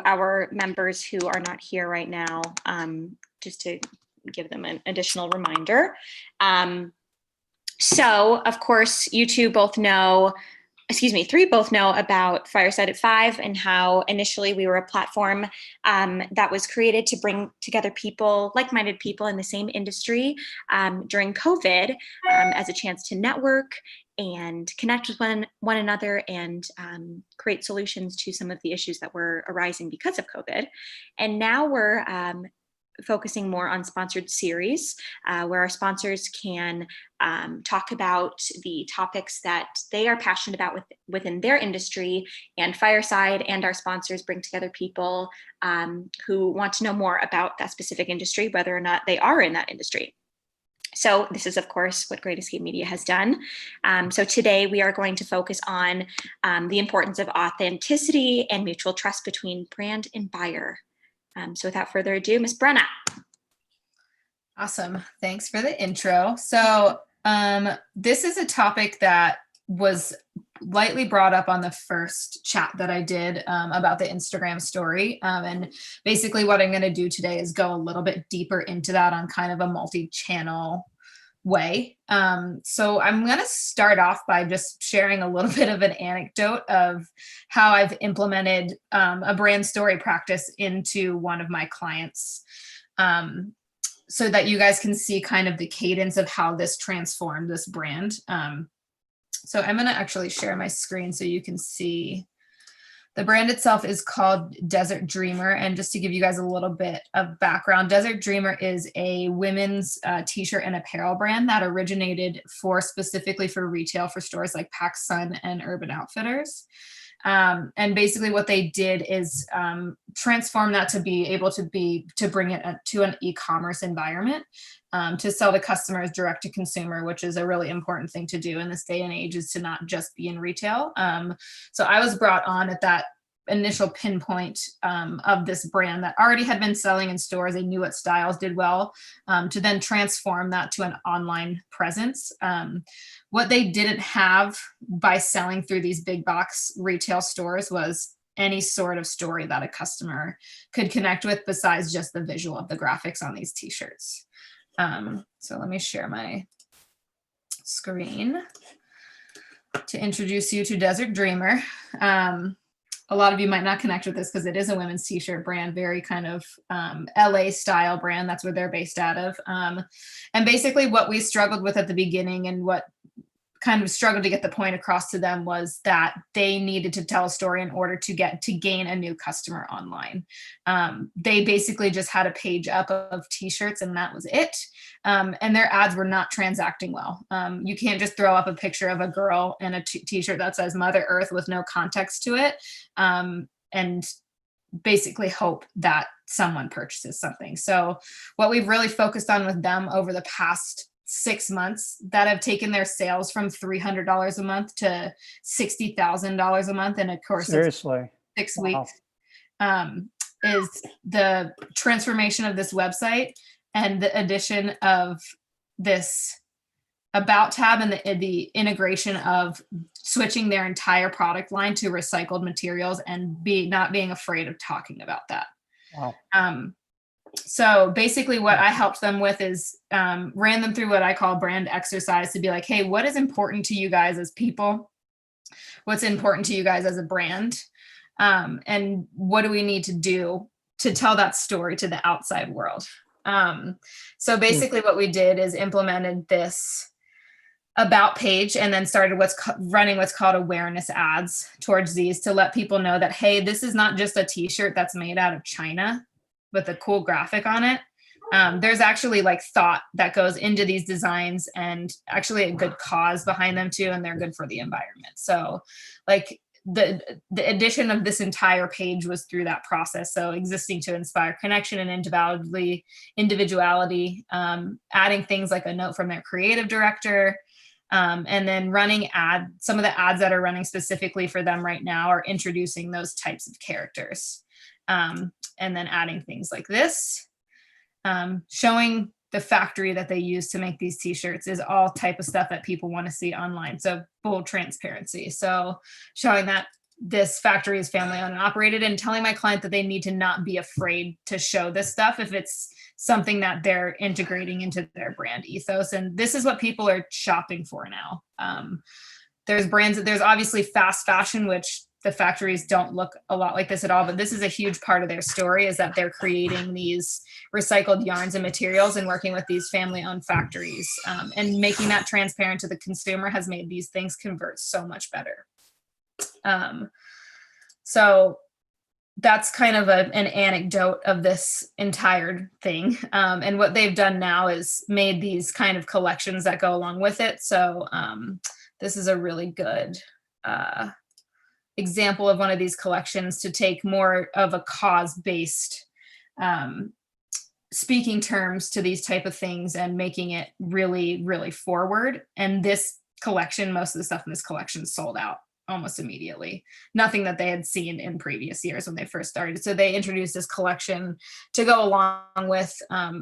our members who are not here right now, just to give them an additional reminder. So, of course, you two both know, three both know about Fireside at Five and how initially we were a platform that was created to bring together people, like-minded people in the same industry during COVID as a chance to network and connect with one another and create solutions to some of the issues that were arising because of COVID. And now we're focusing more on sponsored series where our sponsors can talk about the topics that they are passionate about within their industry, and Fireside and our sponsors bring together people who want to know more about that specific industry, whether or not they are in that industry. So this is, of course, what Great Escape Media has done. So today we are going to focus on the importance of authenticity and mutual trust between brand and buyer. So without further ado, Ms. Brenna. Awesome. Thanks for the intro. So this is a topic that was lightly brought up on the first chat that I did about the Instagram story. And basically what I'm going to do today is go a little bit deeper into that on kind of a multi-channel way. So I'm going to start off by just sharing a little bit of an anecdote of how I've implemented a brand story practice into one of my clients, so that you guys can see kind of the cadence of how this transformed this brand. So I'm going to actually share my screen so you can see. The brand itself is called Desert Dreamer. And just to give you guys a little bit of background, Desert Dreamer is a women's t-shirt and apparel brand that originated specifically for retail for stores like PacSun and Urban Outfitters. And basically what they did is transform that to be able to bring it to an e-commerce environment, to sell to customers direct to consumer, which is a really important thing to do in this day and age, is to not just be in retail. So I was brought on at that initial pinpoint of this brand that already had been selling in stores. They knew what styles did well, to then transform that to an online presence. What they didn't have by selling through these big box retail stores was any sort of story that a customer could connect with besides just the visual of the graphics on these t-shirts. So let me share my screen to introduce you to Desert Dreamer. A lot of you might not connect with this because it is a women's t-shirt brand, very kind of LA style brand. That's where they're based out of. And basically what we struggled with at the beginning and what kind of struggled to get the point across to them was that they needed to tell a story in order to gain a new customer online. They basically just had a page up of t-shirts and that was it. And their ads were not transacting well. You can't just throw up a picture of a girl in a t-shirt that says Mother Earth with no context to it, and basically hope that someone purchases something. So what we've really focused on with them over the past 6 months that have taken their sales from $300 a month to $60,000 a month in a course Seriously. of 6 Wow. weeks, is the transformation of this website and the addition of this about tab and the integration of switching their entire product line to recycled materials and not being afraid of talking about that. Wow. So basically what I helped them with is ran them through what I call brand exercise to be like, hey, what is important to you guys as people? What's important to you guys as a brand? And what do we need to do to tell that story to the outside world? So basically what we did is implemented this about page and then started running what's called awareness ads towards these to let people know that, hey, this is not just a t-shirt that's made out of China with a cool graphic on it. There's actually like thought that goes into these designs and actually a good cause behind them too, and they're good for the environment. So like the addition of this entire page was through that process. So existing to inspire connection and individuality, adding things like a note from their creative director, and then running some of the ads that are running specifically for them right now are introducing those types of characters. And then adding things like this, showing the factory that they use to make these t-shirts is all type of stuff that people want to see online. So full transparency. So showing that this factory is family owned and operated, and telling my client that they need to not be afraid to show this stuff if it's something that they're integrating into their brand ethos. And this is what people are shopping for now. There's brands that there's obviously fast fashion, which the factories don't look a lot like this at all, but this is a huge part of their story, is that they're creating these recycled yarns and materials and working with these family owned factories, and making that transparent to the consumer has made these things convert so much better. So that's kind of an anecdote of this entire thing. And what they've done now is made these kind of collections that go along with it. So this is a really good example of one of these collections, to take more of a cause-based speaking terms to these type of things and making it really, really forward. And this collection, most of the stuff in this collection sold out almost immediately. Nothing that they had seen in previous years when they first started. So they introduced this collection to go along with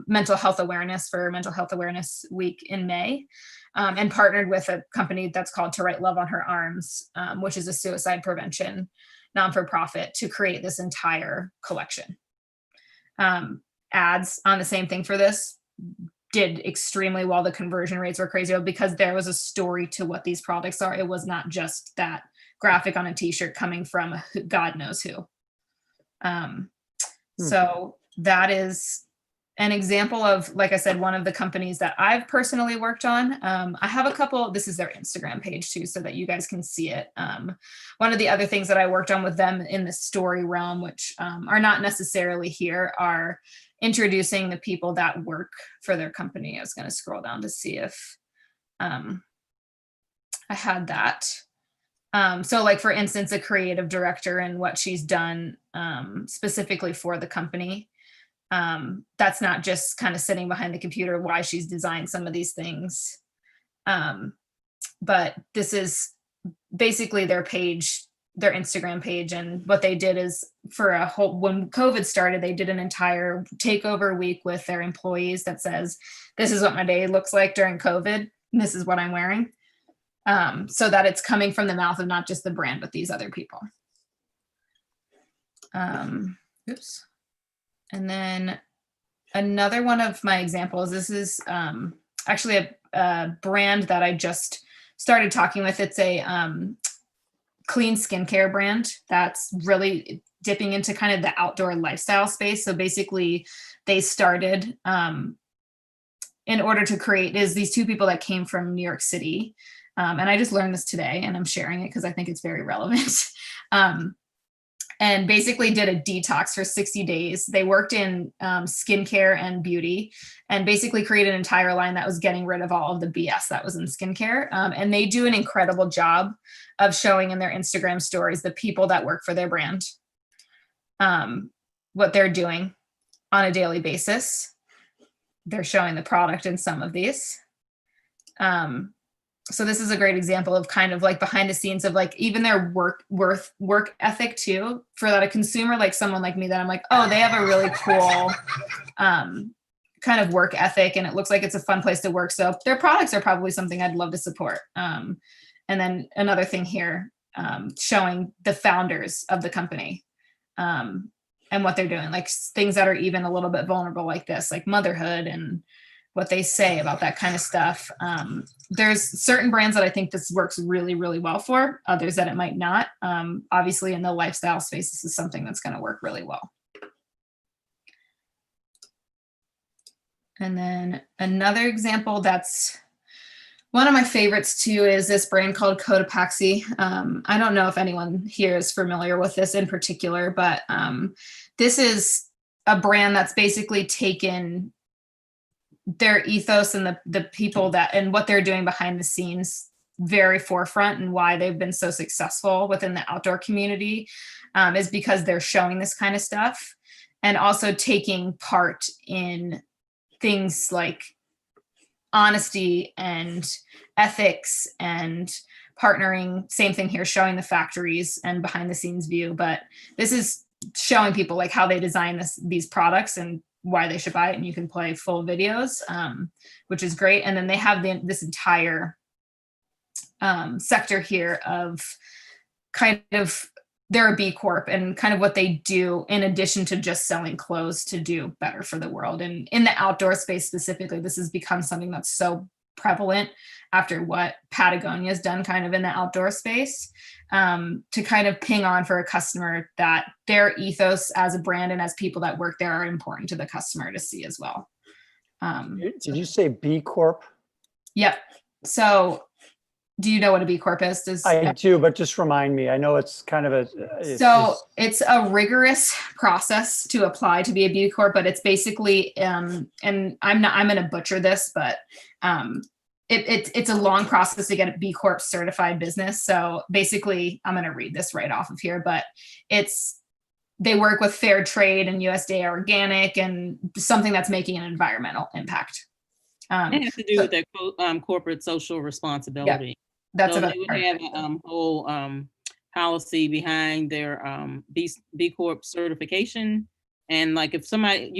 mental health awareness for Mental Health Awareness Week in May, and partnered with a company that's called To Write Love on Her Arms, which is a suicide prevention non-for-profit, to create this entire collection. Ads on the same thing for this did extremely well. The conversion rates were crazy because there was a story to what these products are. It was not just that graphic on a t-shirt coming from God knows who. So that is an example of, like I said, one of the companies that I've personally worked on. I have a couple, this is their Instagram page too, so that you guys can see it. One of the other things that I worked on with them in the story realm, which are not necessarily here, are introducing the people that work for their company. I was going to scroll down to see if I had that. So like, for instance, a creative director and what she's done specifically for the company. That's not just kind of sitting behind the computer, why she's designed some of these things. But this is basically their page, their Instagram page. And what they did is, for a whole, when COVID started, they did an entire takeover week with their employees that says, this is what my day looks like during COVID, and this is what I'm wearing. So that it's coming from the mouth of not just the brand, but these other people. Oops. And then another one of my examples, this is actually a brand that I just started talking with. It's a clean skincare brand that's really dipping into kind of the outdoor lifestyle space. So basically they started in order to create, is these two people that came from New York City. And I just learned this today and I'm sharing it because I think it's very relevant. And basically did a detox for 60 days. They worked in skincare and beauty, and basically created an entire line that was getting rid of all of the BS that was in skincare. And they do an incredible job of showing in their Instagram stories the people that work for their brand, what they're doing on a daily basis. They're showing the product in some of these. So this is a great example of kind of like behind the scenes of like even their work ethic too, for that a consumer, like someone like me, that I'm like, oh, they have a really cool kind of work ethic and it looks like it's a fun place to work. So their products are probably something I'd love to support. And then another thing here, showing the founders of the company and what they're doing, like things that are even a little bit vulnerable like this, like motherhood and what they say about that kind of stuff. There's certain brands that I think this works really, really well for, others that it might not. Obviously in the lifestyle space, this is something that's going to work really well. And then another example that's one of my favorites too is this brand called CodePaxy. I don't know if anyone here is familiar with this in particular, but this is a brand that's basically taken their ethos and the people that and what they're doing behind the scenes very forefront, and why they've been so successful within the outdoor community is because they're showing this kind of stuff and also taking part in things like honesty and ethics and partnering. Same thing here, showing the factories and behind the scenes view, but this is showing people like how they design these products and why they should buy it, and you can play full videos, which is great. And then they have this entire sector here of kind of they're a B Corp and kind of what they do in addition to just selling clothes to do better for the world. And in the outdoor space specifically, this has become something that's so prevalent after what Patagonia has done kind of in the outdoor space, to kind of ping on for a customer that their ethos as a brand and as people that work there are important to the customer to see as well. Did you say B Corp? Yep. So do you know what a B Corp is? I do, but just remind me. I know it's kind of it's a rigorous process to apply to be a B Corp, but it's basically, and I'm going to butcher this, but it's a long process to get a B Corp certified business. So basically, I'm going to read this right off of here, but they work with fair trade and USDA organic and something that's making an environmental impact. It has to do with their corporate social responsibility. Yeah, that's so about they would have a whole policy behind their B Corp certification. And like if somebody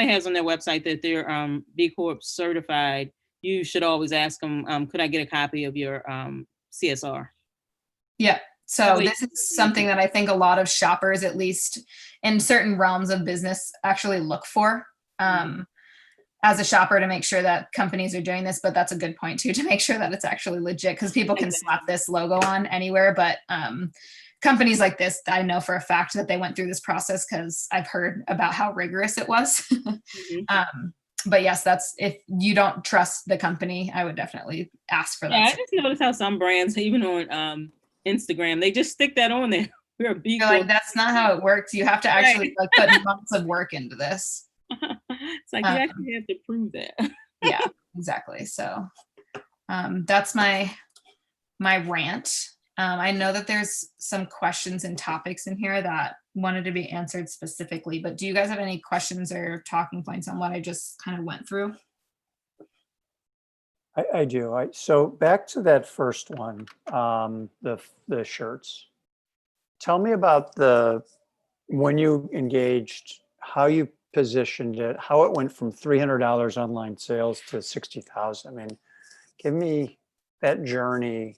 has on their website that they're B Corp certified, you should always ask them, could I get a copy of your CSR? Yeah. So this is something that I think a lot of shoppers, at least in certain realms of business, actually look for as a shopper to make sure that companies are doing this. But that's a good point too, to make sure that it's actually legit, because people can slap this logo on anywhere. But companies like this, I know for a fact that they went through this process because I've heard about how rigorous it was. But yes, if you don't trust the company, I would definitely ask for that. Yeah, I just noticed how some brands, even on Instagram, they just stick that on there. We're a B Corp. Like, that's not how it works. You have to actually like put months of work into this. It's like you actually have to prove that. Yeah, exactly. So that's my rant. I know that there's some questions and topics in here that wanted to be answered specifically, but do you guys have any questions or talking points on what I just kind of went through? I do. So back to that first one, the shirts. Tell me about when you engaged, how you positioned it, how it went from $300 online sales to 60,000. I mean, give me that journey,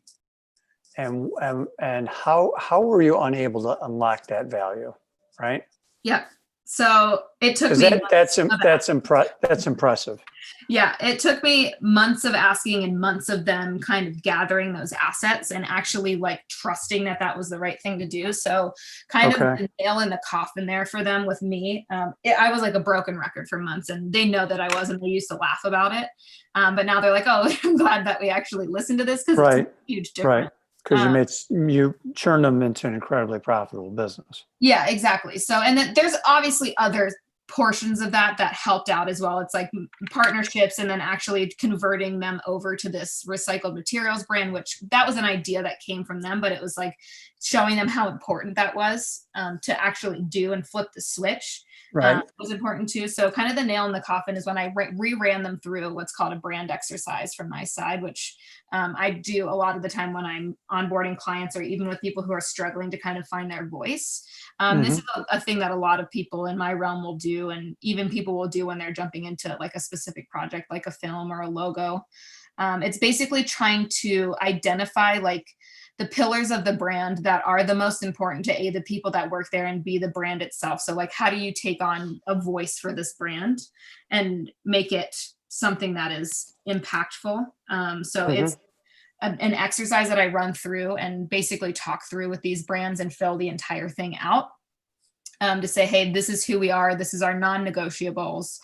and how were you unable to unlock that value, right? Yeah. So it took me that's impressive. Yeah, it took me months of asking and months of them kind of gathering those assets and actually like trusting that was the right thing to do. So kind of the nail in the coffin there for them with me. I was like a broken record for months, and they know that I was, and they used to laugh about it. But now they're like, oh, I'm glad that we actually listened to this, because it's a huge difference. Right. Because you turned them into an incredibly profitable business. Yeah, exactly. So, and then there's obviously other portions of that helped out as well. It's like partnerships and then actually converting them over to this recycled materials brand, which that was an idea that came from them, but it was like showing them how important that was to actually do and flip the switch. Was important too. So kind of the nail in the coffin is when I re-ran them through what's called a brand exercise from my side, which I do a lot of the time when I'm onboarding clients or even with people who are struggling to kind of find their voice. This is a thing that a lot of people in my realm will do, and even people will do when they're jumping into like a specific project, like a film or a logo. It's basically trying to identify like the pillars of the brand that are the most important to A, the people that work there, and B, the brand itself. So like, how do you take on a voice for this brand and make it something that is impactful? It's an exercise that I run through and basically talk through with these brands and fill the entire thing out to say, hey, this is who we are. This is our non-negotiables.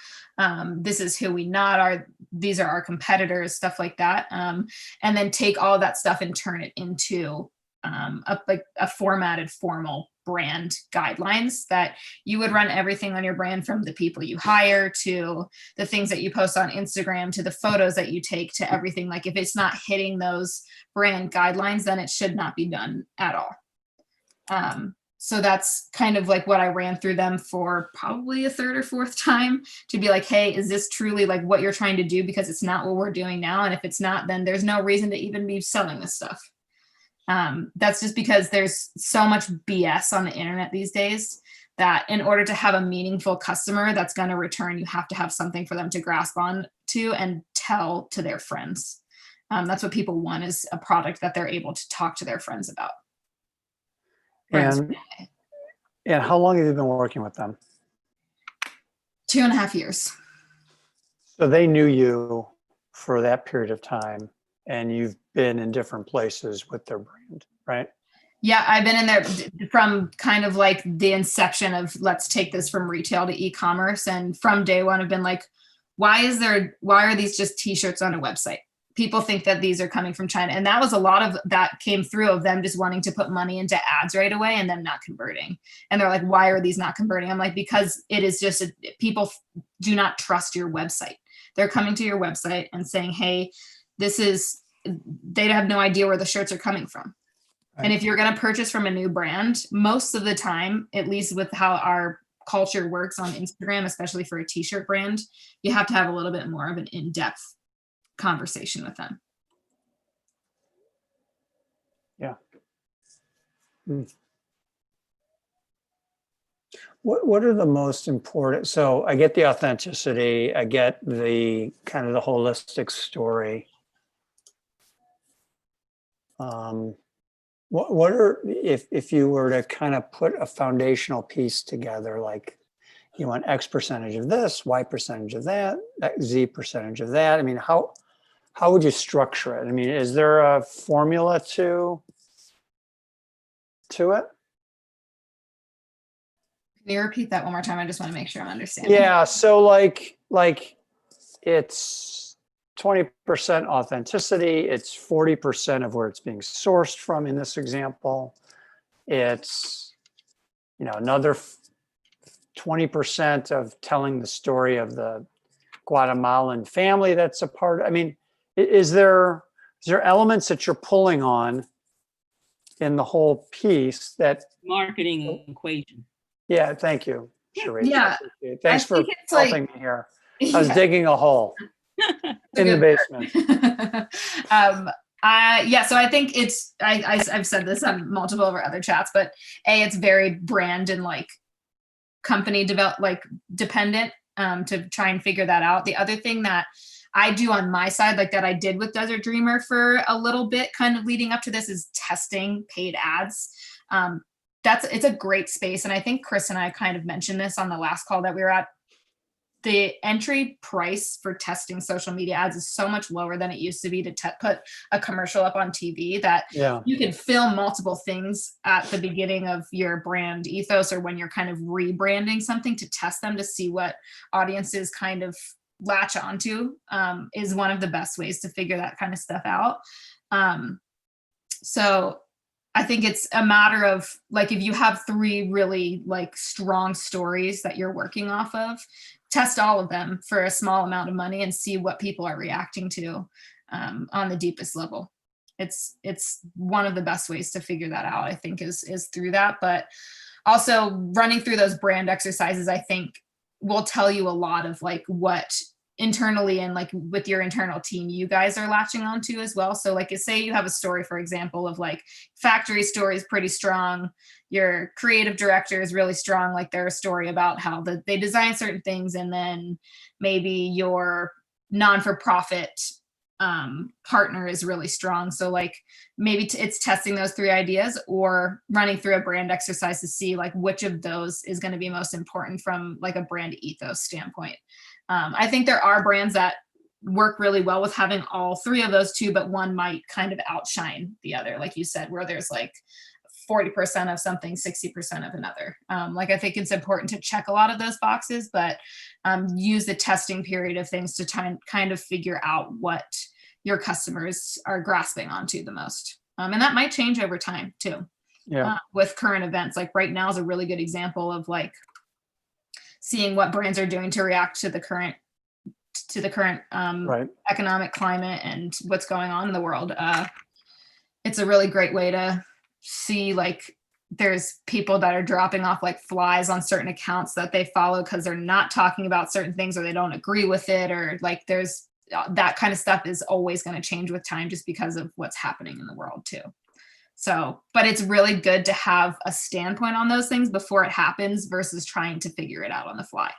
This is who we not are. These are our competitors, stuff like that. And then take all that stuff and turn it into a formatted formal brand guidelines that you would run everything on your brand, from the people you hire to the things that you post on Instagram to the photos that you take to everything. Like if it's not hitting those brand guidelines, then it should not be done at all. So that's kind of like what I ran through them for probably a third or fourth time to be like, hey, is this truly like what you're trying to do? Because it's not what we're doing now. And if it's not, then there's no reason to even be selling this stuff. That's just because there's so much BS on the internet these days that in order to have a meaningful customer that's going to return, you have to have something for them to grasp on to and tell to their friends. That's what people want, is a product that they're able to talk to their friends about. And how long have you been working with them? 2.5 years. So they knew you for that period of time, and you've been in different places with their brand, right? Yeah, I've been in there from kind of like the inception of let's take this from retail to e-commerce. And from day one, I've been like, why are these just t-shirts on a website? People think that these are coming from China. And that was a lot of that came through of them just wanting to put money into ads right away and then not converting. And they're like, why are these not converting? I'm like, because it is just, people do not trust your website. They're coming to your website and saying, hey, they have no idea where the shirts are coming from. And if you're going to purchase from a new brand, most of the time, at least with how our culture works on Instagram, especially for a t-shirt brand, you have to have a little bit more of an in-depth conversation with them. Yeah. What are the most important? So I get the authenticity, I get the kind of the holistic story. What are, if you were to kind of put a foundational piece together, like you want X percentage of this, Y percentage of that, Z percentage of that. I mean, how would you structure it? I mean, is there a formula to it? Can you repeat that one more time? I just want to make sure I'm understanding. Yeah. So like it's 20% authenticity. It's 40% of where it's being sourced from in this example. It's, another 20% of telling the story of the Guatemalan family that's a part. I mean, is there elements that you're pulling on in the whole piece that Marketing equation. Yeah, thank you, Sheree. Yeah, Thanks for helping me here. I was digging a hole in the basement. So I think I've said this on multiple of our other chats, but it's very brand and like company dependent to try and figure that out. The other thing that I do on my side, like that I did with Desert Dreamer for a little bit kind of leading up to this, is testing paid ads. It's a great space. And I think Chris and I kind of mentioned this on the last call that we were at. The entry price for testing social media ads is so much lower than it used to be to put a commercial up on TV that you can film multiple things at the beginning of your brand ethos or when you're kind of rebranding something to test them to see what audiences kind of latch onto, is one of the best ways to figure that kind of stuff out. So I think it's a matter of like, if you have 3 really like strong stories that you're working off of, test all of them for a small amount of money and see what people are reacting to on the deepest level. It's one of the best ways to figure that out, I think, is through that. But also running through those brand exercises, I think, will tell you a lot of like what internally and like with your internal team you guys are latching onto as well. So like, say you have a story, for example, of like factory story is pretty strong, your creative director is really strong, like their story about how they design certain things, and then maybe your non-for-profit partner is really strong. So like maybe it's testing those 3 ideas or running through a brand exercise to see like which of those is going to be most important from like a brand ethos standpoint. I think there are brands that work really well with having all 3 of those too, but one might kind of outshine the other, like you said, where there's like 40% of something, 60% of another. Like I think it's important to check a lot of those boxes, but use the testing period of things to kind of figure out what your customers are grasping onto the most. And that might change over time too. Yeah. With current events, like right now is a really good example of like seeing what brands are doing to react to the current economic climate and what's going on in the world. It's a really great way to see like there's people that are dropping off like flies on certain accounts that they follow because they're not talking about certain things or they don't agree with it, or like there's that kind of stuff is always going to change with time just because of what's happening in the world too. So, but it's really good to have a standpoint on those things before it happens versus trying to figure it out on the fly.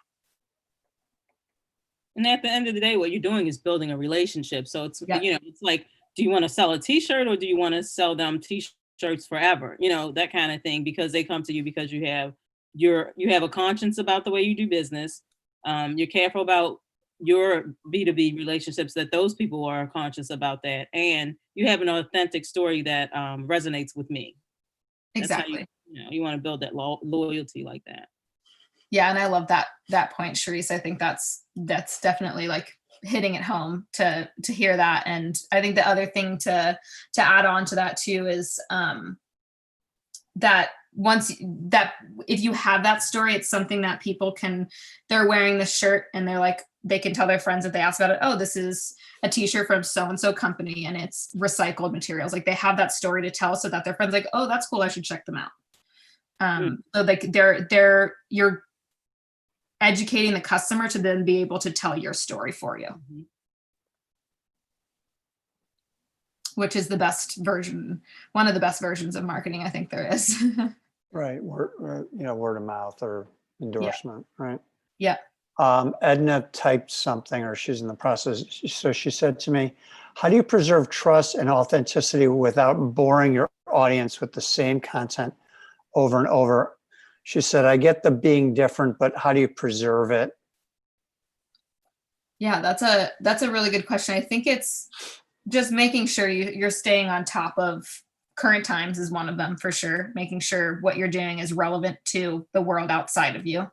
And at the end of the day, what you're doing is building a relationship. So it's, it's like, do you want to sell a t-shirt or do you want to sell them t-shirts shirts forever, that kind of thing, because they come to you because you have a conscience about the way you do business. You're careful about your B2B relationships, that those people are conscious about that, and you have an authentic story that resonates with me. That's how Exactly. you want to build that loyalty like that. Yeah, and I love that point, Sharice. I think that's definitely like hitting it home to hear that. And I think the other thing to add on to that too is that if you have that story, it's something that people they're wearing the shirt and they're like, they can tell their friends if they ask about it, oh, this is a t-shirt from so-and-so company and it's recycled materials. Like they have that story to tell so that their friends like, oh, that's cool, I should check them out. So like you're educating the customer to then be able to tell your story for you. Mm-hmm. Which is the best version, one of the best versions of marketing I think there is. Right, word of mouth or endorsement, right? Yeah. Edna typed something, or she's in the process. So she said to me, how do you preserve trust and authenticity without boring your audience with the same content over and over? She said, I get the being different, but how do you preserve it? Yeah, that's a really good question. I think it's just making sure you're staying on top of current times is one of them for sure. Making sure what you're doing is relevant to the world outside of you.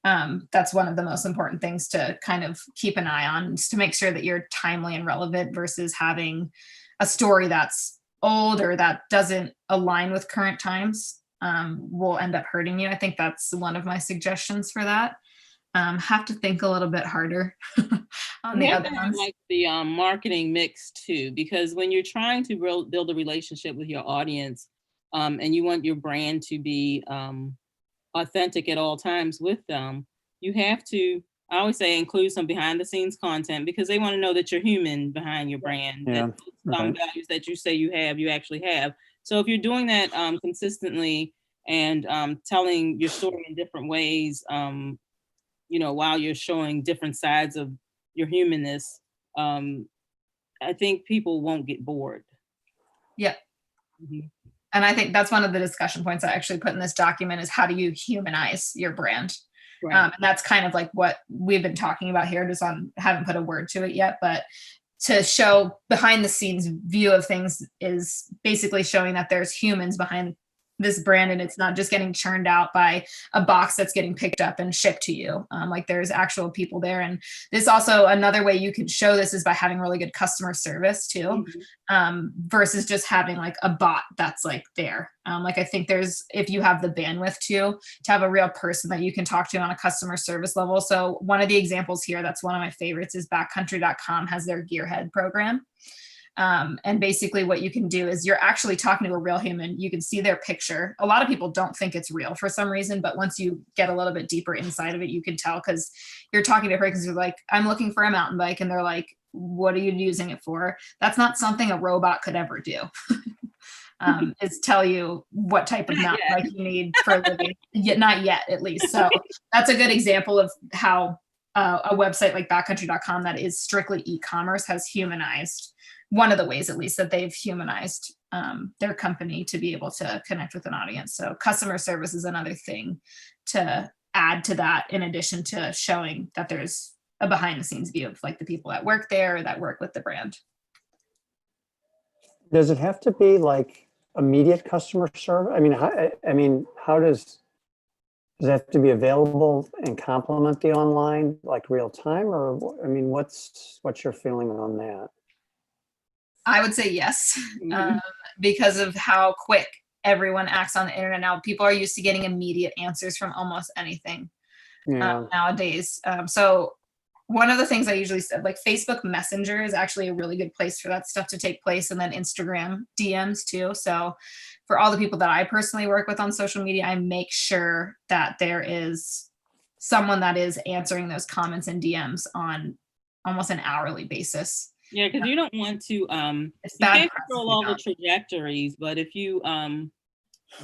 That's one of the most important things to kind of keep an eye on, is to make sure that you're timely and relevant versus having a story that's old or that doesn't align with current times. Will end up hurting you. I think that's one of my suggestions for that. Have to think a little bit harder on the other ones. Like the marketing mix too, because when you're trying to build a relationship with your audience, and you want your brand to be authentic at all times with them, you have to, I always say, include some behind the scenes content, because they want to know that you're human behind your brand, that some values that you say you have, you actually have. So if you're doing that consistently and telling your story in different ways, while you're showing different sides of your humanness, I think people won't get bored. Yeah. Mm-hmm. And I think that's one of the discussion points I actually put in this document is how do you humanize your brand? Right. And that's kind of like what we've been talking about here, just haven't put a word to it yet, but to show behind the scenes view of things is basically showing that there's humans behind this brand and it's not just getting churned out by a box that's getting picked up and shipped to you. Like there's actual people there. And this also, another way you can show this is by having really good customer service too, versus just having like a bot that's like there. Like I think if you have the bandwidth to have a real person that you can talk to on a customer service level. So one of the examples here, that's one of my favorites, is backcountry.com has their Gearhead program. And basically what you can do is you're actually talking to a real human. You can see their picture. A lot of people don't think it's real for some reason, but once you get a little bit deeper inside of it, you can tell, because you're talking to her because you're like, I'm looking for a mountain bike. And they're like, what are you using it for? That's not something a robot could ever do. Is tell you what type of mountain bike you need for a living. Yet, not yet, at least. So that's a good example of how a website like backcountry.com that is strictly e-commerce has humanized, one of the ways at least that they've humanized their company to be able to connect with an audience. So customer service is another thing to add to that, in addition to showing that there's a behind the scenes view of like the people that work there or that work with the brand. Does it have to be like immediate customer service? How does it have to be available and complement the online, like real time, or what's your feeling on that? I would say yes, because of how quick everyone acts on the internet now. People are used to getting immediate answers from almost anything nowadays. So one of the things I usually said, like Facebook Messenger is actually a really good place for that stuff to take place. And then Instagram DMs too. So for all the people that I personally work with on social media, I make sure that there is someone that is answering those comments and DMs on almost an hourly basis. Yeah, because you don't want to, you can't control all the trajectories, but if you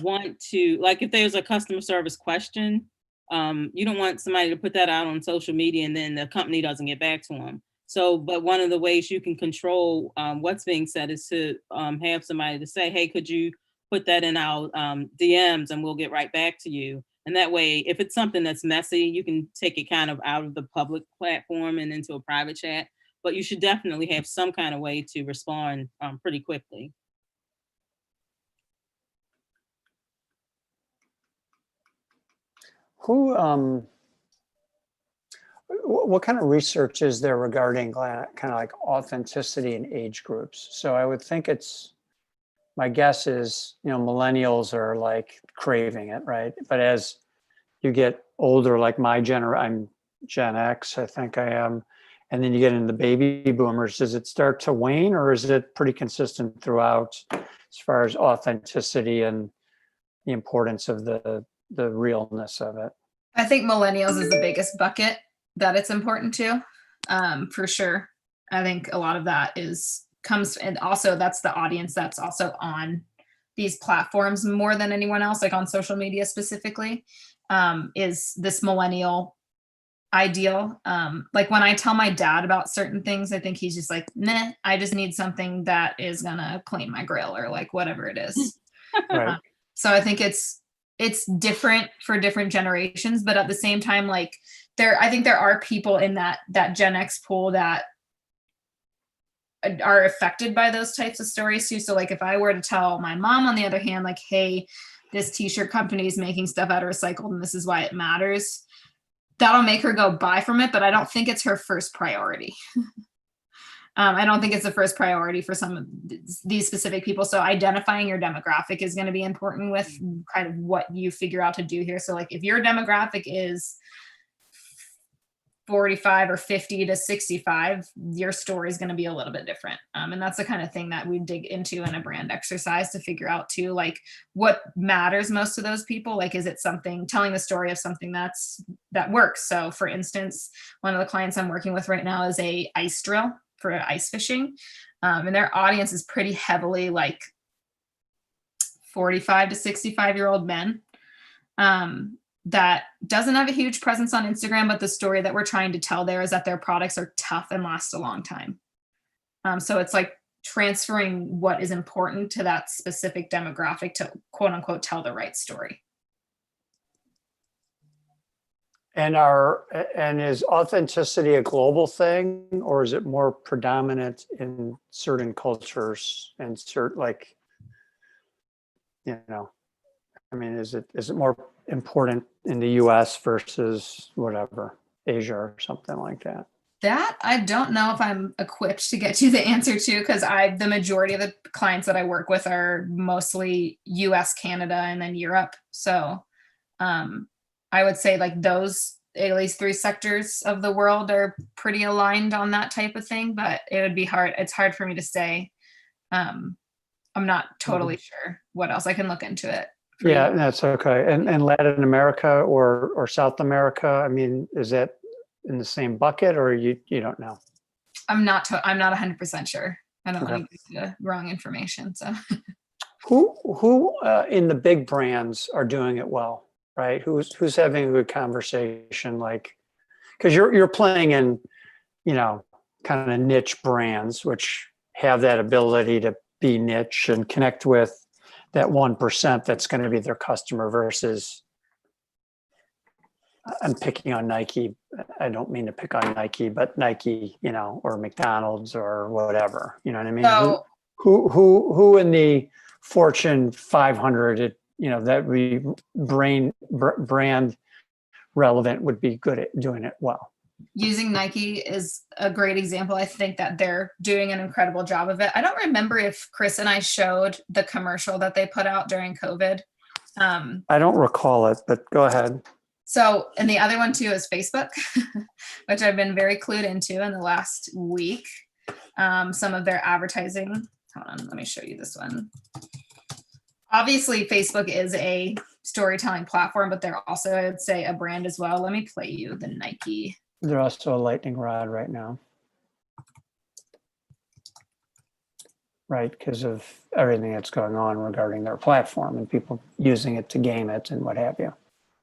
want to, like if there's a customer service question, you don't want somebody to put that out on social media and then the company doesn't get back to them. So, but one of the ways you can control what's being said is to have somebody to say, hey, could you put that in our DMs and we'll get right back to you. And that way, if it's something that's messy, you can take it kind of out of the public platform and into a private chat. But you should definitely have some kind of way to respond pretty quickly. What kind of research is there regarding kind of like authenticity in age groups? So I would think my guess is, millennials are like craving it, right? But as you get older, like I'm Gen X, I think I am, and then you get into the baby boomers, does it start to wane, or is it pretty consistent throughout as far as authenticity and the importance of the realness of it? I think millennials is the biggest bucket that it's important to, for sure. I think a lot of that comes, and also that's the audience that's also on these platforms more than anyone else, like on social media specifically, is this millennial ideal. Like when I tell my dad about certain things, I think he's just like, meh, I just need something that is gonna clean my grill or like whatever it is. Right. So I think it's different for different generations, but at the same time, like I think there are people in that Gen X pool that are affected by those types of stories too. So like if I were to tell my mom, on the other hand, like, hey, this t-shirt company is making stuff out of recycled and this is why it matters, that'll make her go buy from it, but I don't think it's her first priority. I don't think it's the first priority for some of these specific people. So identifying your demographic is going to be important with kind of what you figure out to do here. So like if your demographic is 45 or 50 to 65, your story is going to be a little bit different. And that's the kind of thing that we dig into in a brand exercise to figure out too, like what matters most to those people. Like, is it telling the story of something that works? So for instance, one of the clients I'm working with right now is a ice drill for ice fishing. And their audience is pretty heavily like 45 to 65-year-old men. That doesn't have a huge presence on Instagram, but the story that we're trying to tell there is that their products are tough and last a long time. So it's like transferring what is important to that specific demographic to quote unquote tell the right story. And is authenticity a global thing, or is it more predominant in certain cultures and certain, like, I mean, is it more important in the US versus whatever, Asia or something like that? That I don't know if I'm equipped to get you the answer to, because the majority of the clients that I work with are mostly US, Canada, and then Europe. So I would say like those, at least 3 sectors of the world are pretty aligned on that type of thing, but it would be hard. It's hard for me to say. I'm not totally sure what else. I can look into it. Yeah, that's okay. And Latin America or South America, I mean, is that in the same bucket, or you don't know? I'm not 100% sure. I don't want to give you the wrong information. So who in the big brands are doing it well, right? Who's having a good conversation? Like, because you're playing in, kind of niche brands, which have that ability to be niche and connect with that 1% that's going to be their customer versus, I'm picking on Nike. I don't mean to pick on Nike, but Nike, or McDonald's or whatever, you know what I mean? So, who in the Fortune 500, that we brand relevant would be good at doing it well? using Nike is a great example. I think that they're doing an incredible job of it. I don't remember if Chris and I showed the commercial that they put out during COVID. I don't recall it, but go ahead. So, and the other one too is Facebook, which I've been very clued into in the last week. Some of their advertising. Hold on, let me show you this one. Obviously, Facebook is a storytelling platform, but they're also, I would say, a brand as well. Let me play you the Nike. They're also a lightning rod right now. Right, because of everything that's going on regarding their platform and people using it to game it and what have you.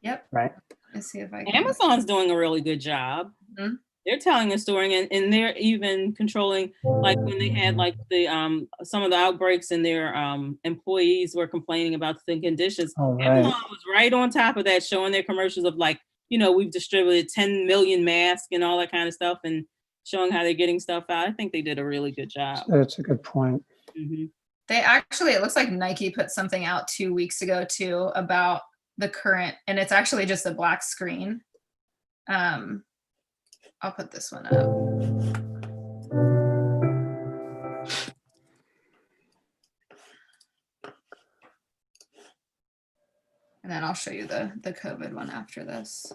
Yep. Right. Let's see if I can. Amazon's doing a really good job. Mm-hmm. they're telling a story, and they're even controlling, like when they had like the some of the outbreaks and their employees were complaining about the conditions. Oh, right. Amazon was right on top of that, showing their commercials of like, we've distributed 10 million masks and all that kind of stuff, and showing how they're getting stuff out. I think they did a really good job. That's a good point. Mm-hmm. They actually, it looks like Nike put something out 2 weeks ago too about the current, and it's actually just a black screen. I'll put this one up. And then I'll show you the COVID one after this.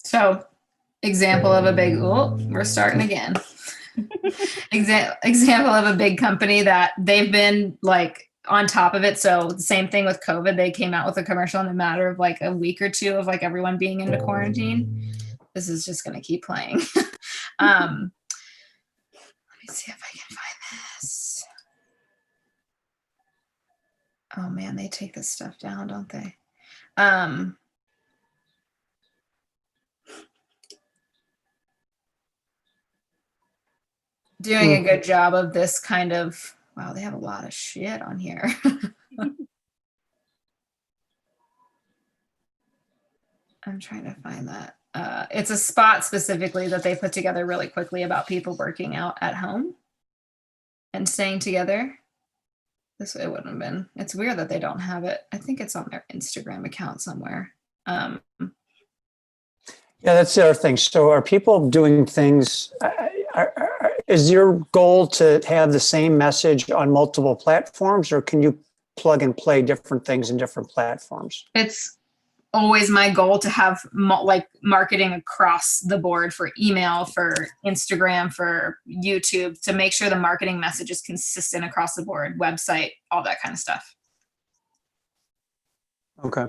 So, example of a big, we're starting again. Example of a big company that they've been like on top of it. So the same thing with COVID, they came out with a commercial in a matter of like a week or two of like everyone being into quarantine. This is just going to keep playing. Let me see if I can find this. Oh man, they take this stuff down, don't they? Doing a good job of this kind of, wow, they have a lot of shit on here. I'm trying to find that. It's a spot specifically that they put together really quickly about people working out at home and staying together. This it wouldn't have been. It's weird that they don't have it. I think it's on their Instagram account somewhere. Yeah, that's the other thing. So are people doing things, is your goal to have the same message on multiple platforms, or can you plug and play different things in different platforms? It's always my goal to have like marketing across the board for email, for Instagram, for YouTube, to make sure the marketing message is consistent across the board, website, all that kind of stuff. Okay.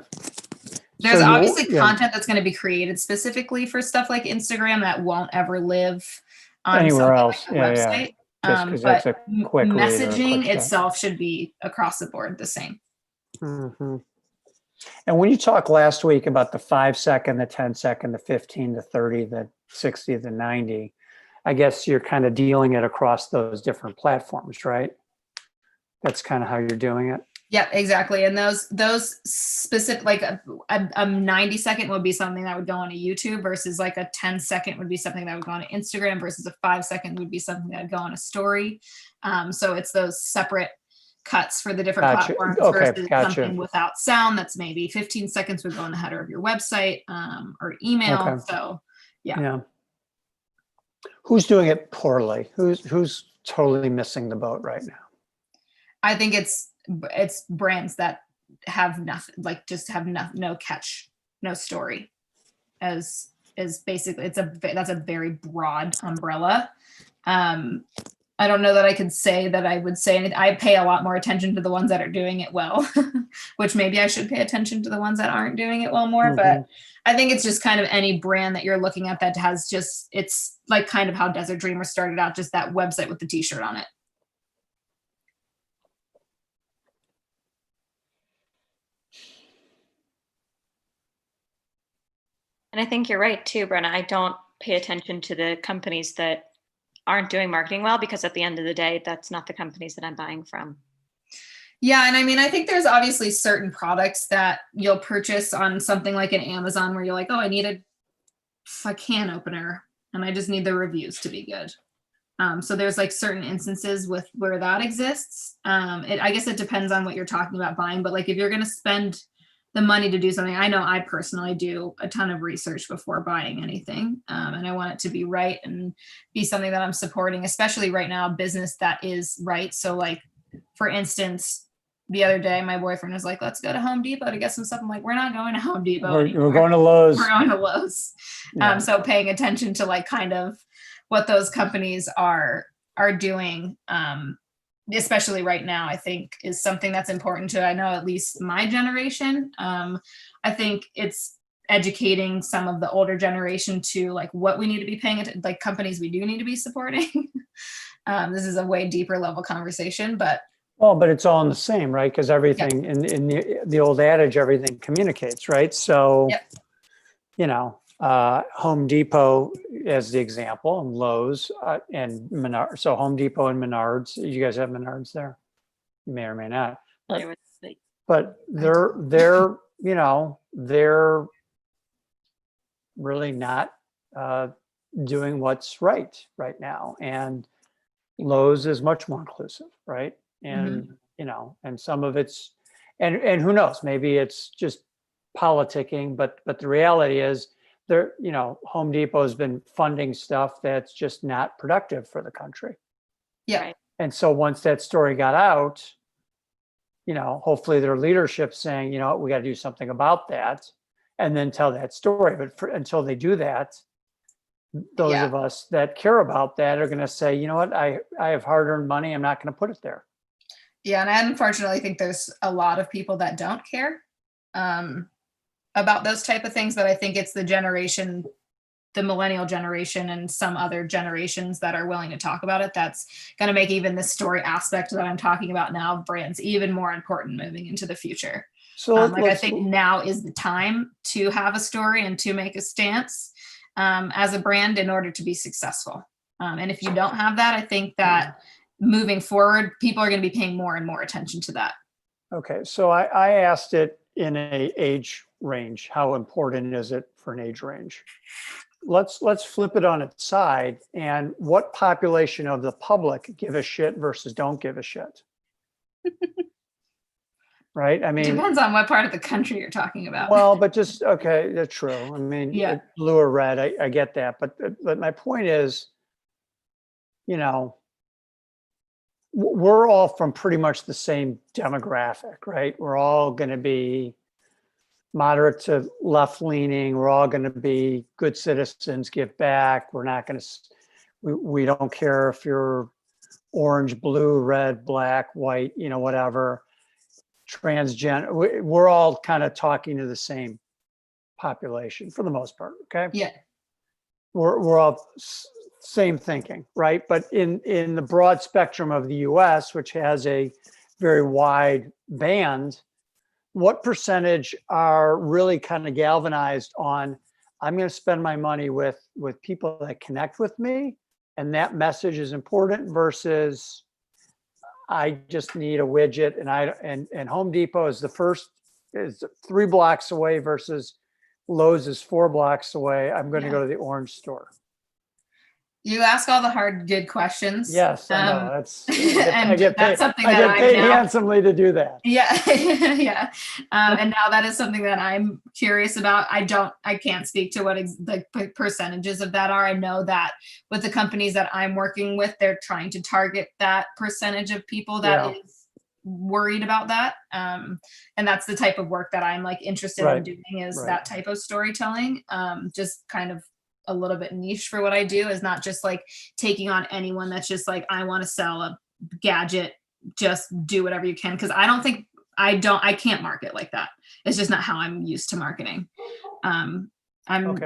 There's So obviously content that's going to be created specifically for stuff like Instagram that won't ever live on anywhere else. like a website. Just because But that's a quick read or a messaging quick itself should be across the board the same. Mm-hmm. And when you talked last week about the 5 second, the 10 second, the 15, the 30, the 60, the 90, I guess you're kind of dealing it across those different platforms, right? That's kind of how you're doing it. Yep, exactly. And those specific, like a 90-second would be something that would go on a YouTube versus like a 10-second would be something that would go on Instagram versus a 5-second would be something that would go on a story. So it's those separate cuts for the different platforms versus something without sound that's maybe 15 seconds would go in the header of your website or email. Okay. So yeah. Who's doing it poorly? Who's totally missing the boat right now? I think it's brands that have nothing, like just have no catch, no story, as is basically that's a very broad umbrella. I don't know that I could say that I would say anything. I pay a lot more attention to the ones that are doing it well, which maybe I should pay attention to the ones that aren't doing it well more. But I think it's just kind of any brand that you're looking at that has just, it's like kind of how Desert Dreamer started out, just that website with the t-shirt on it. And I think you're right too, Brenna. I don't pay attention to the companies that aren't doing marketing well, because at the end of the day, that's not the companies that I'm buying from. Yeah, and I mean, I think there's obviously certain products that you'll purchase on something like an Amazon where you're like, oh, I need a can opener and I just need the reviews to be good. So there's like certain instances with where that exists. I guess it depends on what you're talking about buying, but like if you're going to spend the money to do something, I know I personally do a ton of research before buying anything, and I want it to be right and be something that I'm supporting, especially right now, business that is right. So like, for instance, the other day, my boyfriend was like, let's go to Home Depot to get some stuff. I'm like, we're not going to Home Depot We're anymore. going to Lowe's. We're going to Lowe's. Yeah. So paying attention to like kind of what those companies are doing, especially right now, I think is something that's important to, I know at least my generation. I think it's educating some of the older generation to like what we need to be paying attention, like companies we do need to be supporting. This is a way deeper level conversation, but Well, but it's all in the same, right? Because everything in the old adage, everything communicates, right? So, Yep. you know, Home Depot as the example, and Lowe's and Menards. So Home Depot and Menards. You guys have Menards there? You may or may not. There was like, But they're you know, they're really not doing what's right now, and Lowe's is much more inclusive, right? And you know, and some of it's, and who knows, maybe it's just politicking, but the reality is there, you know, Home Depot has been funding stuff that's just not productive for the country. yeah. Right. And so once that story got out, you know, hopefully their leadership saying, you know, we got to do something about that, and then tell that story. But until they do that, those Yeah. of us that care about that are going to say, you know what, I have hard-earned money. I'm not going to put it there. Yeah, and I unfortunately think there's a lot of people that don't care about those type of things, but I think it's the generation, the millennial generation and some other generations that are willing to talk about it, that's going to make even this story aspect that I'm talking about now of brands even more important moving into the future. So I think now is the time to have a story and to make a stance as a brand in order to be successful. And if you don't have that, I think that moving forward, people are going to be paying more and more attention to that. Okay, so I asked it in a age range. How important is it for an age range? Let's flip it on its side. And what population of the public give a shit versus don't give a shit? Right? I mean, Depends on what part of the country you're talking about. well, but just, okay, that's true. I mean, Yeah. blue or red, I get that. But my point is, you know, we're all from pretty much the same demographic, right? We're all going to be moderate to left leaning. We're all going to be good citizens, give back. We're not going to, we don't care if you're orange, blue, red, black, white, you know, whatever, transgender. We're all kind of talking to the same population for the most part. Okay. Yeah. We're all same thinking, right? But in the broad spectrum of the US, which has a very wide band, what percentage are really kind of galvanized on, I'm going to spend my money with people that connect with me, and that message is important, versus I just need a widget, and Home Depot is is 3 blocks away versus Lowe's is 4 blocks away. I'm going to go to the orange store. You ask all the hard, good questions. Yes, I know. That's and I get that's paid. something I that get paid I'm now, handsomely to do that. yeah, yeah. And now that is something that I'm curious about. I can't speak to what the percentages of that are. I know that with the companies that I'm working with, they're trying to target that percentage of people that is worried about that. And that's the type of work that I'm like interested in doing, is that type of storytelling. Just kind of a little bit niche for what I do, is not just like taking on anyone that's just like, I want to sell a gadget, just do whatever you can. Cause I can't market like that. It's just not how I'm used to marketing. I'm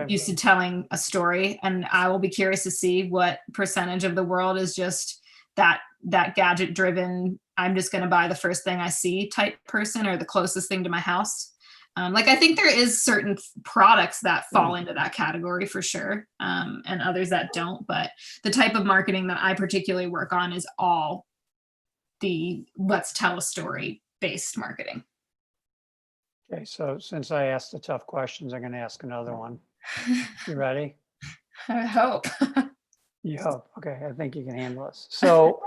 used to telling a story, and I will be curious to see what percentage of the world is just that gadget driven, I'm just going to buy the first thing I see type person, or the closest thing to my house. Like, I think there is certain products that fall into that category for sure, and others that don't. But the type of marketing that I particularly work on is all the let's tell a story based marketing. Okay, so since I asked the tough questions, I'm going to ask another one. You ready? I hope. You hope. Okay, I think you can handle this. So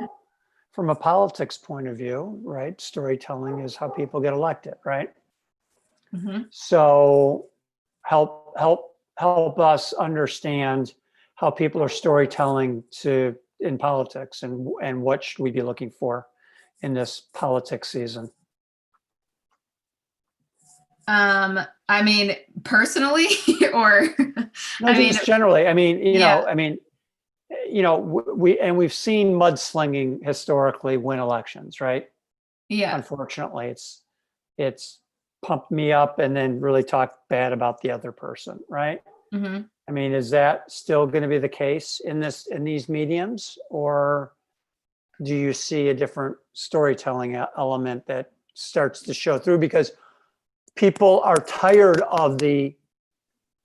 from a politics point of view, right, storytelling is how people get elected, right? Mhm. So help us understand how people are storytelling in politics, and what should we be looking for in this politics season? I mean, personally, or No, I mean, just generally. I mean, yeah. we've seen mudslinging historically win elections, right? Yeah. Unfortunately, it's pumped me up and then really talk bad about the other person, right? Mhm. I mean, is that still going to be the case in these mediums, or do you see a different storytelling element that starts to show through? Because people are tired of the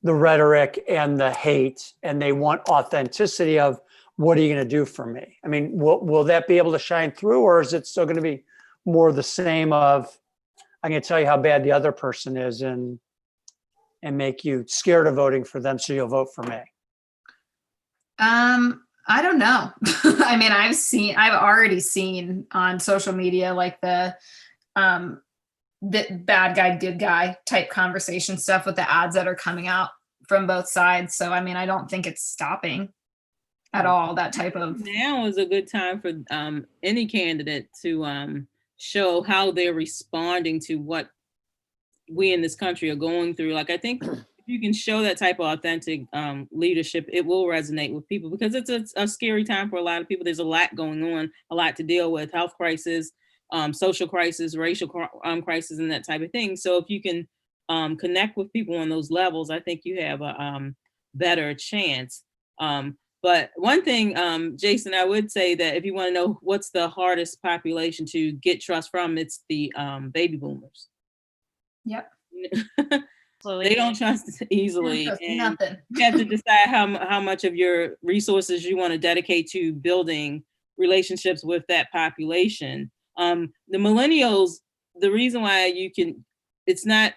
rhetoric and the hate, and they want authenticity of, what are you going to do for me? I mean, will that be able to shine through, or is it still going to be more the same of, I'm going to tell you how bad the other person is, and make you scared of voting for them, so you'll vote for me? I don't know. I mean, I've already seen on social media, like the bad guy, good guy type conversation stuff with the ads that are coming out from both sides. So, I mean, I don't think it's stopping at all, that type of. Now is a good time for any candidate to show how they're responding to what we in this country are going through. Like, I think if you can show that type of authentic leadership, it will resonate with people, because it's a scary time for a lot of people. There's a lot going on, a lot to deal with: health crisis, social crisis, racial crisis, and that type of thing. So if you can connect with people on those levels, I think you have a better chance. But one thing, Jason, I would say that if you want to know what's the hardest population to get trust from, it's the baby boomers. Yep. They don't trust easily, and Nothing. you have to decide how much of your resources you want to dedicate to building relationships with that population. The millennials, the reason why it's not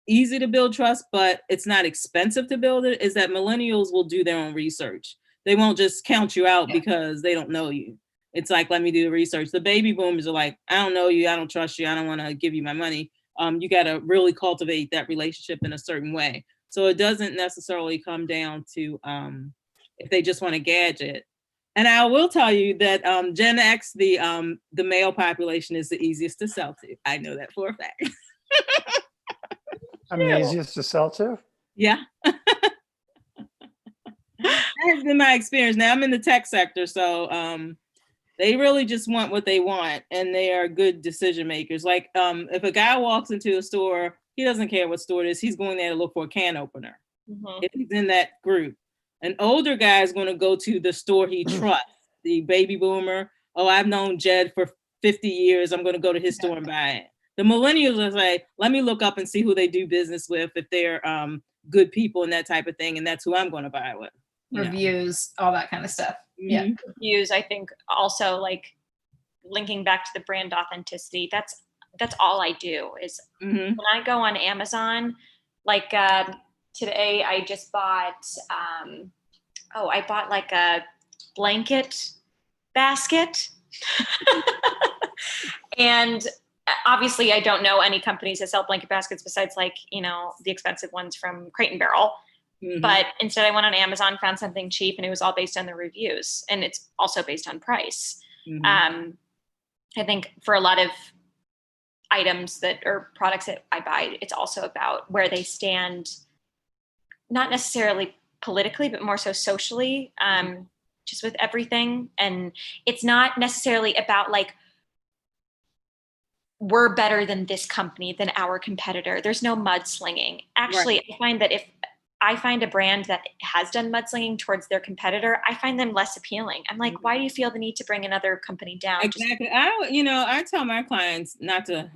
easy to build trust, but it's not expensive to build it, is that millennials will do their own research. They won't just count you out because they don't know you. It's like, let me do the research. The baby boomers are like, I don't know you, I don't trust you, I don't want to give you my money. You got to really cultivate that relationship in a certain way. So it doesn't necessarily come down to if they just want a gadget. And I will tell you that Gen X, the male population, is the easiest to sell to. I know that for a fact. I'm the easiest to sell to? Yeah. That has been my experience. Now I'm in the tech sector, so they really just want what they want, and they are good decision makers. Like if a guy walks into a store, he doesn't care what store it is. He's going there to look for a can opener. If he's in that group. An older guy is going to go to the store he trusts. The baby boomer, oh, I've known Jed for 50 years. I'm going to go to his store and buy it. The millennials are like, let me look up and see who they do business with, if they're good people and that type of thing, and that's who I'm going to buy with. Reviews, all that kind of stuff. Yeah. Reviews, I think, also, like, linking back to the brand authenticity. That's all I do is when I go on Amazon, like today I just bought, I bought like a blanket basket. And obviously I don't know any companies that sell blanket baskets besides, like, the expensive ones from Crate and Barrel. But instead I went on Amazon, found something cheap, and it was all based on the reviews, and it's also based on price. I think for a lot of items or products that I buy, it's also about where they stand, not necessarily politically, but more so socially, just with everything. And it's not necessarily about, like, we're better than this company, than our competitor. There's no mudslinging. Actually, right. I find that if I find a brand that has done mudslinging towards their competitor, I find them less appealing. I'm like, why do you feel the need to bring another company down? Exactly. I tell my clients not to,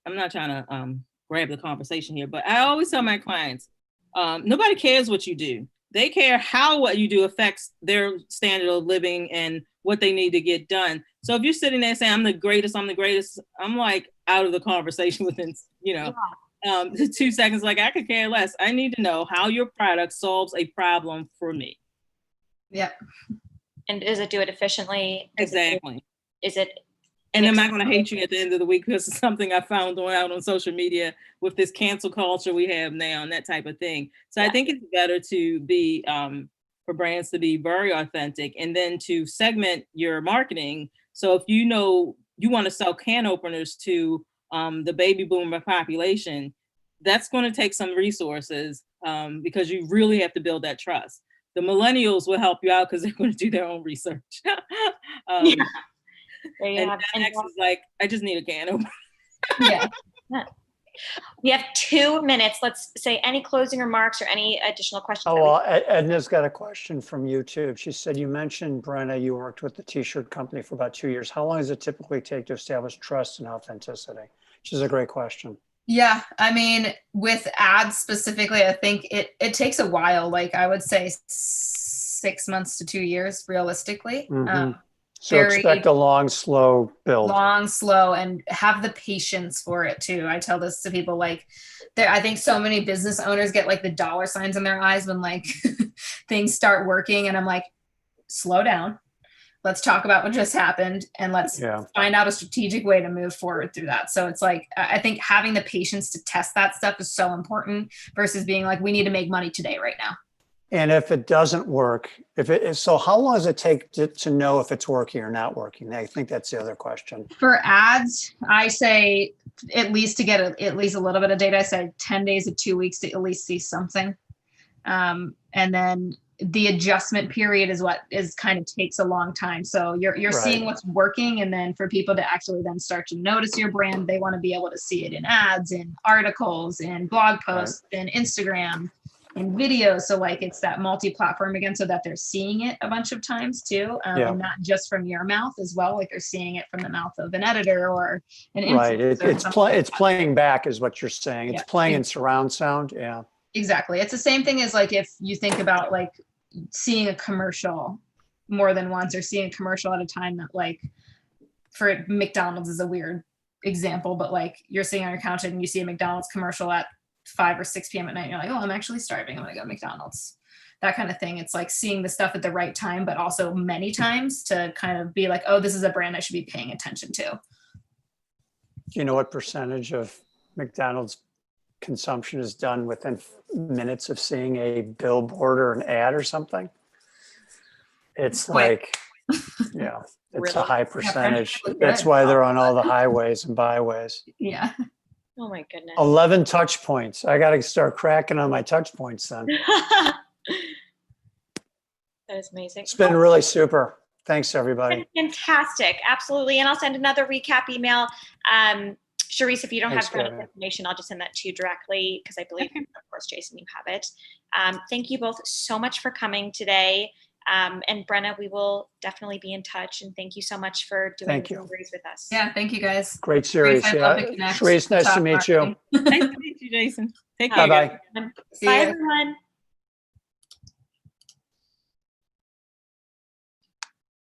I'm not trying to grab the conversation here, but I always tell my clients, nobody cares what you do. They care how what you do affects their standard of living and what they need to get done. So if you're sitting there saying, I'm the greatest, I'm like out of the conversation within, 2 seconds. Like, I could care less. I need to know how your product solves a problem for me. Yeah. And does it do it efficiently? Exactly. Is it? And I'm not going to hate you at the end of the week because it's something I found out on social media with this cancel culture we have now and that type of thing. So I think it's better to be, for brands to be very authentic and then to segment your marketing. So if you know you want to sell can openers to the baby boomer population, that's going to take some resources because you really have to build that trust. The millennials will help you out because they're going to do their own research. And Gen X is like, I just need a can opener. Yeah. We have 2 minutes. Let's say any closing remarks or any additional questions. Oh, well, Edna's got a question from YouTube. She said, you mentioned, Brenna, you worked with the t-shirt company for about 2 years. How long does it typically take to establish trust and authenticity? Which is a great question. Yeah, I mean, with ads specifically, I think it takes a while. Like, I would say 6 months to 2 years, realistically. So expect a long, slow build. Long, slow, and have the patience for it too. I tell this to people, like, I think so many business owners get like the dollar signs in their eyes when like things start working, and I'm like, slow down. Let's talk about what just happened, and let's find out a strategic way to move forward through that. So it's like, I think having the patience to test that stuff is so important versus being like, we need to make money today, right now. And if it doesn't work, so how long does it take to know if it's working or not working? I think that's the other question. For ads, I say at least to get at least a little bit of data, I say 10 days to 2 weeks to at least see something. And then the adjustment period is what kind of takes a long time. So you're seeing what's working. And then for people to actually then start to notice your brand, they want to be able to see it in ads, in articles, in blog posts, in Instagram, in video. So like, it's that multi-platform again, so that they're seeing it a bunch of times too. And not just from your mouth as well. Like, they're seeing it from the mouth of an editor or an influencer. Right. It's playing back is what you're saying. It's playing in surround sound. Yeah. Exactly. It's the same thing as like, if you think about like seeing a commercial more than once or seeing a commercial at a time, that like, for McDonald's is a weird example, but like, you're sitting on your couch and you see a McDonald's commercial at 5 or 6 p.m. at night, and you're like, oh, I'm actually starving, I'm gonna go to McDonald's. That kind of thing. It's like seeing the stuff at the right time, but also many times to kind of be like, oh, this is a brand I should be paying attention to. Do you know what percentage of McDonald's consumption is done within minutes of seeing a billboard or an ad or something? It's like, it's really a high percentage. That's why they're on all the highways and byways. Yeah. Oh my goodness. 11 touch points. I got to start cracking on my touch points then. That is amazing. It's been really super. Thanks, everybody. Fantastic. Absolutely. And I'll send another recap email. Sharice, if you don't have that information, I'll just send that to you directly, because I believe, of course, Jason, you have it. Thank you both so much for coming today. And Brenna, we will definitely be in touch. And thank you so much for doing the series with us. Yeah, thank you guys. Great series. Sharice, nice to meet you. Nice to meet you, Jason. Take care. Bye-bye. Bye, everyone.